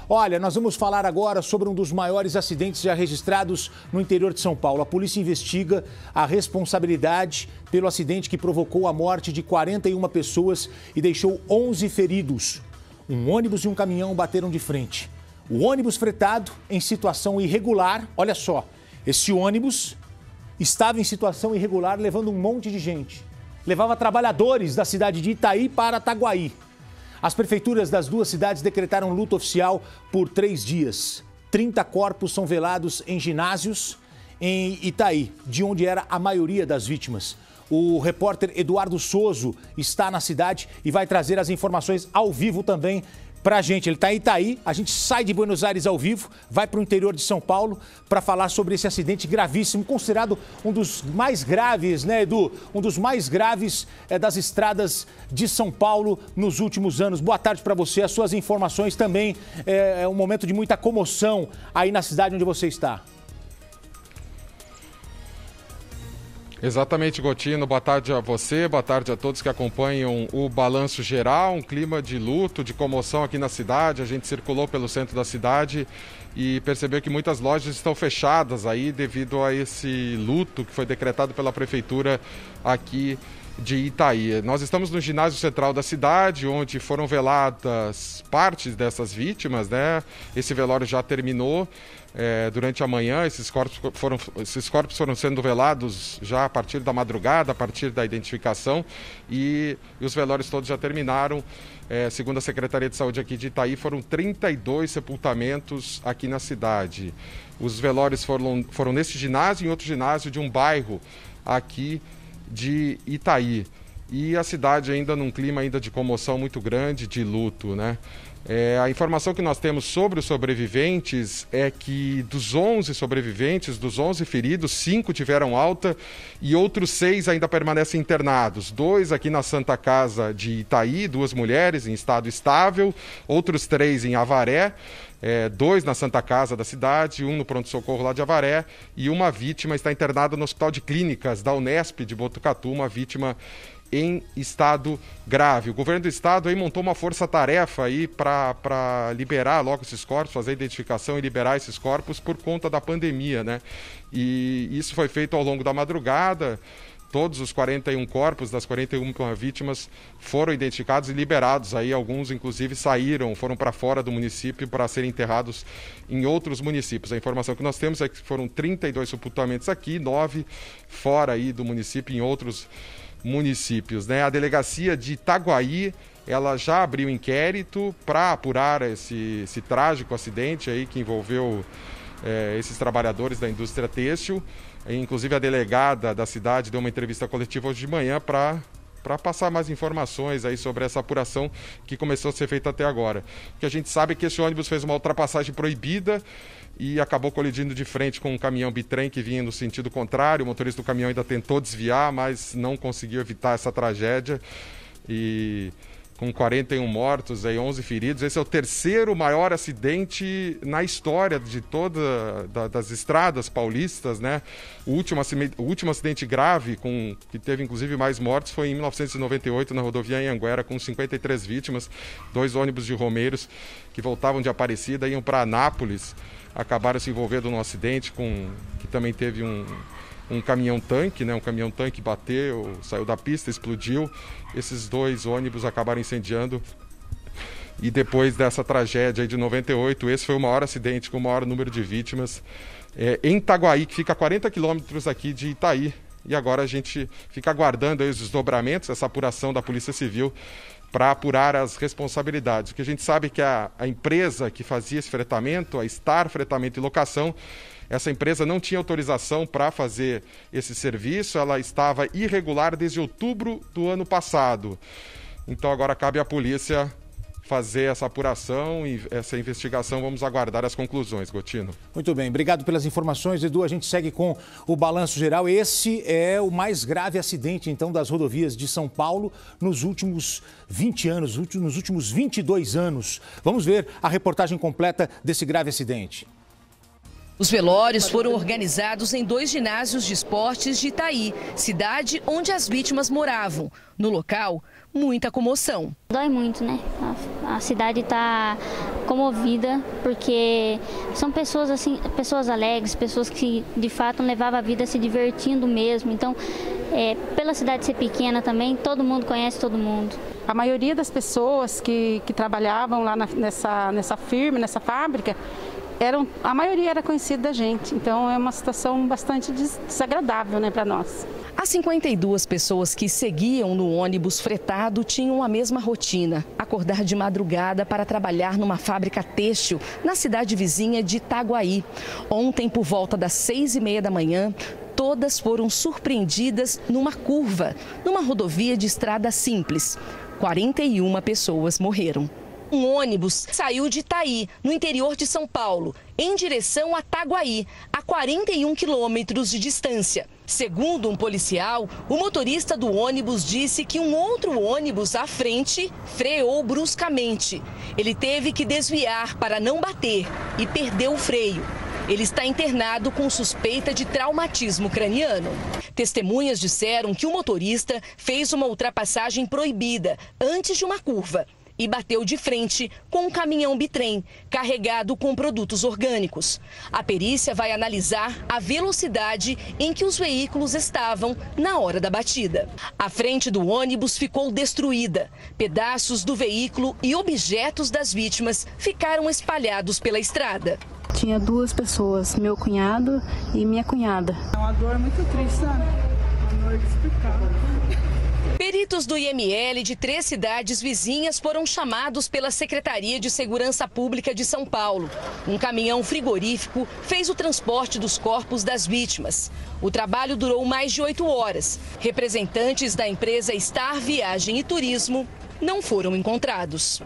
Olha, nós vamos falar agora sobre um dos maiores acidentes já registrados no interior de São Paulo. A polícia investiga a responsabilidade pelo acidente que provocou a morte de 41 pessoas e deixou 11 feridos. Um ônibus e um caminhão bateram de frente. O ônibus fretado em situação irregular, olha só, esse ônibus estava em situação irregular levando um monte de gente. Levava trabalhadores da cidade de Itaí para Itaguaí. As prefeituras das duas cidades decretaram luto oficial por 3 dias. 30 corpos são velados em ginásios em Itaí, de onde era a maioria das vítimas. O repórter Eduardo Souzo está na cidade e vai trazer as informações ao vivo também para a gente. Ele está em Itaí, a gente sai de Buenos Aires ao vivo, vai para o interior de São Paulo para falar sobre esse acidente gravíssimo, considerado um dos mais graves, né, Edu? Um dos mais graves das estradas de São Paulo nos últimos anos. Boa tarde para você, as suas informações também. É um momento de muita comoção aí na cidade onde você está. Exatamente, Gotino. Boa tarde a você, boa tarde a todos que acompanham o Balanço Geral. Um clima de luto, de comoção aqui na cidade. A gente circulou pelo centro da cidade e percebeu que muitas lojas estão fechadas aí devido a esse luto que foi decretado pela prefeitura aqui de Itaí. Nós estamos no ginásio central da cidade, onde foram veladas partes dessas vítimas, né? Esse velório já terminou. Durante a manhã, esses corpos foram sendo velados já a partir da madrugada, a partir da identificação, e os velórios todos já terminaram. Segundo a Secretaria de Saúde aqui de Itaí, foram 32 sepultamentos aqui na cidade. Os velórios foram nesse ginásio e em outro ginásio de um bairro aqui de Itaí. E a cidade ainda num clima ainda de comoção muito grande, de luto, né? A informação que nós temos sobre os sobreviventes é que dos 11 sobreviventes, dos 11 feridos, 5 tiveram alta e outros 6 ainda permanecem internados. 2 aqui na Santa Casa de Itaí, 2 mulheres em estado estável, outros 3 em Avaré, 2 na Santa Casa da cidade, 1 no pronto-socorro lá de Avaré, e uma vítima está internada no Hospital de Clínicas da Unesp de Botucatu, uma vítima em estado grave. O governo do estado aí montou uma força-tarefa aí para liberar logo esses corpos, fazer a identificação e liberar esses corpos por conta da pandemia, né? E isso foi feito ao longo da madrugada. Todos os 41 corpos das 41 vítimas foram identificados e liberados. Aí alguns, inclusive, foram para fora do município para serem enterrados em outros municípios. A informação que nós temos é que foram 32 sepultamentos aqui, 9 fora aí do município, em outros municípios, né? A delegacia de Itaguaí, ela já abriu inquérito para apurar esse trágico acidente aí que envolveu esses trabalhadores da indústria têxtil. Inclusive a delegada da cidade deu uma entrevista coletiva hoje de manhã para passar mais informações aí sobre essa apuração que começou a ser feita até agora. O que a gente sabe é que esse ônibus fez uma ultrapassagem proibida e acabou colidindo de frente com um caminhão bitrem que vinha no sentido contrário. O motorista do caminhão ainda tentou desviar, mas não conseguiu evitar essa tragédia. E com 41 mortos, aí 11 feridos, esse é o terceiro maior acidente na história de das estradas paulistas, né? O último acidente grave, que teve inclusive mais mortos, foi em 1998 na rodovia Anhanguera, com 53 vítimas. 2 ônibus de romeiros que voltavam de Aparecida, iam para Anápolis, acabaram se envolvendo num acidente que também teve um caminhão-tanque, né? Um caminhão-tanque bateu, saiu da pista, explodiu. Esses 2 ônibus acabaram incendiando. E depois dessa tragédia aí de 98, esse foi o maior acidente com o maior número de vítimas em Itaguaí, que fica a 40 quilômetros aqui de Itaí. E agora a gente fica aguardando aí os desdobramentos, essa apuração da Polícia Civil, para apurar as responsabilidades. O que a gente sabe é que a empresa que fazia esse fretamento, a Star Fretamento e Locação, essa empresa não tinha autorização para fazer esse serviço, ela estava irregular desde outubro do ano passado. Então agora cabe à polícia fazer essa apuração e essa investigação. Vamos aguardar as conclusões, Gotino. Muito bem, obrigado pelas informações, Edu. A gente segue com o Balanço Geral. Esse é o mais grave acidente, então, das rodovias de São Paulo nos últimos 20 anos, nos últimos 22 anos. Vamos ver a reportagem completa desse grave acidente. Os velórios foram organizados em 2 ginásios de esportes de Itaí, cidade onde as vítimas moravam. No local, muita comoção. Dói muito, né? A cidade está comovida, porque são pessoas assim, pessoas alegres, pessoas que de fato levavam a vida se divertindo mesmo. Então, pela cidade ser pequena também, todo mundo conhece todo mundo. A maioria das pessoas que trabalhavam lá nessa firma, nessa fábrica, a maioria era conhecida da gente. Então é uma situação bastante desagradável, né, para nós. As 52 pessoas que seguiam no ônibus fretado tinham a mesma rotina: acordar de madrugada para trabalhar numa fábrica têxtil na cidade vizinha de Itaguaí. Ontem, por volta das 6h30 da manhã, todas foram surpreendidas numa curva, numa rodovia de estrada simples. 41 pessoas morreram. Um ônibus saiu de Itaí, no interior de São Paulo, em direção a Itaguaí, a 41 quilômetros de distância. Segundo um policial, o motorista do ônibus disse que um outro ônibus à frente freou bruscamente. Ele teve que desviar para não bater e perdeu o freio. Ele está internado com suspeita de traumatismo craniano. Testemunhas disseram que o motorista fez uma ultrapassagem proibida antes de uma curva e bateu de frente com um caminhão bitrem carregado com produtos orgânicos. A perícia vai analisar a velocidade em que os veículos estavam na hora da batida. A frente do ônibus ficou destruída. Pedaços do veículo e objetos das vítimas ficaram espalhados pela estrada. Tinha 2 pessoas, meu cunhado e minha cunhada. É uma dor muito triste, sabe? Uma dor inexplicável. Peritos do IML de 3 cidades vizinhas foram chamados pela Secretaria de Segurança Pública de São Paulo. Um caminhão frigorífico fez o transporte dos corpos das vítimas. O trabalho durou mais de 8 horas. Representantes da empresa Star Viagem e Turismo não foram encontrados.